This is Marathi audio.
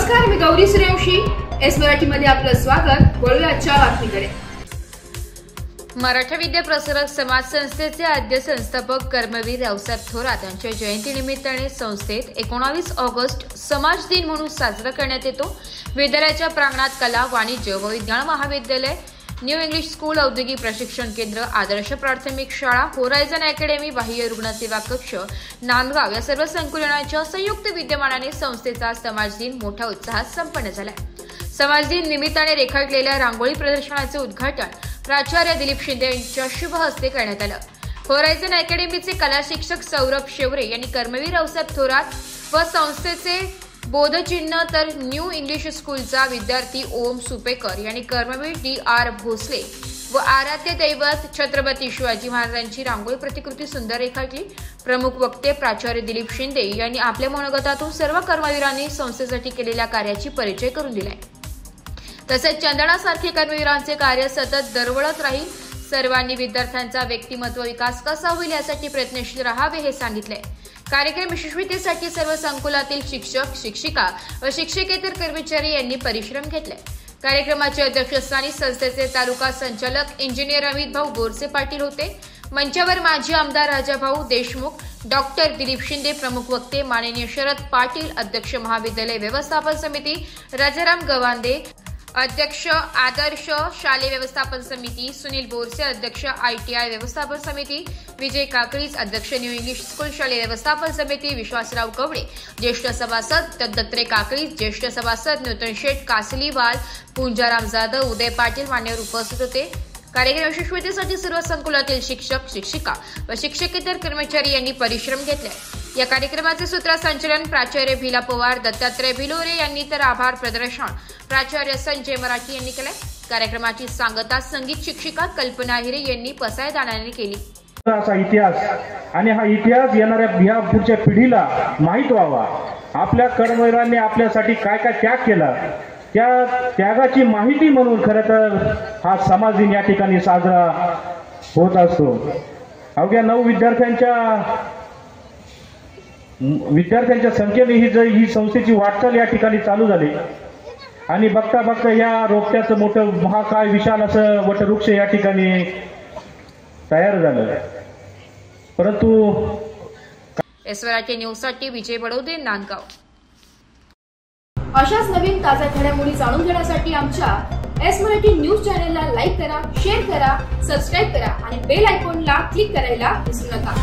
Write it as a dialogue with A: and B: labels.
A: नमस्कार, मी गौरी सूर्यवंशी. एस मराठीमध्ये आपलं स्वागत. वळूया आजच्या बातमीकडे.
B: मराठा विद्या प्रसारक समाज संस्थेचे आद्य संस्थापक कर्मवीर रावसाहेब थोरात यांच्या जयंतीनिमित्ताने संस्थेत 19 ऑगस्ट समाज दिन म्हणून साजरा करण्यात येतो. विद्यालयाच्या प्रांगणात कला, वाणिज्य व विज्ञान महाविद्यालय, न्यू इंग्लिश स्कूल, औद्योगिक प्रशिक्षण केंद्र, आदर्श प्राथमिक शाळा, होरायझन अकॅडमी, बाह्य रुग्णसेवा कक्ष, नांदगाव या सर्व संकुलांच्या संयुक्त विद्यमानाने संस्थेचा समाज दिन मोठ्या उत्साहात संपन्न झाला. समाज दिन निमित्ताने रेखाटलेल्या रांगोळी प्रदर्शनाचे उद्घाटन प्राचार्य दिलीप शिंदे यांच्या शुभ हस्ते करण्यात आलं. होरायझन अकॅडमीचे कला शिक्षक सौरभ शेवरे यांनी कर्मवीर रावसाहेब थोरात व संस्थेचे बोधचिन्ह, तर न्यू इंग्लिश स्कूलचा विद्यार्थी ओम सुपेकर यांनी कर्मवीर DR भोसले व आराध्य दैवत छत्रपती शिवाजी महाराजांची रांगोळी प्रतिकृती सुंदर रेखाटली. प्रमुख वक्ते प्राचार्य दिलीप शिंदे यांनी आपल्या मनोगतातून सर्व कर्मवीरांनी संस्थेसाठी केलेल्या कार्याची परिचय करून दिलाय. तसेच चंदनासारखे कर्मवीरांचे कार्य सतत दरवळत राहील. सर्वांनी विद्यार्थ्यांचा व्यक्तिमत्व विकास कसा होईल यासाठी प्रयत्नशील राहावे हे सांगितले. कार्यक्रम यशस्वीतेसाठी सर्व संकुलातील शिक्षक, शिक्षिका व शिक्षकेतर कर्मचारी यांनी परिश्रम घेतले. कार्यक्रमाचे अध्यक्षस्थानी संस्थेचे तालुका संचालक इंजिनियर अमित भाऊ बोरसे पाटील होते. मंचावर माजी आमदार राजाभाऊ देशमुख, डॉक्टर दिलीप शिंदे, प्रमुख वक्ते माननीय शरद पाटील, अध्यक्ष महाविद्यालय व्यवस्थापन समिती राजाराम गवांदे, अध्यक्ष आदर्श शालेय व्यवस्थापन समिती सुनील बोरसे, अध्यक्ष ITI व्यवस्थापन समिती विजय काकळीज, अध्यक्ष न्यू इंग्लिश स्कूल शालेय व्यवस्थापन समिती विश्वासराव कवडे, ज्येष्ठ सभासद दत्तात्रय काकळीज, ज्येष्ठ सभासद नूतन शेठ, कासलीवाल, पुंजाराम जाधव, उदय पाटील मान्यवर उपस्थित होते. कार्यक्रम यशस्वीतेसाठी सर्व संकुलातील शिक्षक, शिक्षिका व शिक्षकेतर कर्मचारी यांनी परिश्रम घेतले. या कार्यक्रमाचे सूत्रसंचालन प्राचार्य भिला पवार, दत्तात्रय भिलोरे यांनी, तर आभार प्रदर्शन प्राचार्य संजय मराठी यांनी केले. कार्यक्रमाची सांगता संगीत शिक्षिका कल्पना हिरे यांनी पसायदानाने केली.
C: असा इतिहास आणि हा इतिहास येणाऱ्या पुढच्या पिढीला माहीत व्हावा. आपल्या कर्मवीरांनी आपल्यासाठी काय काय त्याग केला, त्या त्यागाची माहिती म्हणून खरं तर हा समाज दिन या ठिकाणी साजरा होत असतो. अवघ्या 9 विद्यार्थ्यांच्या संख्येने ही संस्थेची वाटचाल या ठिकाणी चालू झाली आणि बघता बघता या रोपट्याचं मोठं महाकाय विशाल असं वटवृक्ष या ठिकाणी तयार झालं. परंतु
B: एस मराठी न्यूजसाठी विजय बडोदे, नांदगाव.
A: अशाच नवीन ताज्या घडामोडी जाणून घेण्यासाठी आमच्या एस मराठी न्यूज चॅनलला लाईक करा, शेअर करा, सबस्क्राईब करा आणि बेल आयकॉनला क्लिक करायला विसरू नका.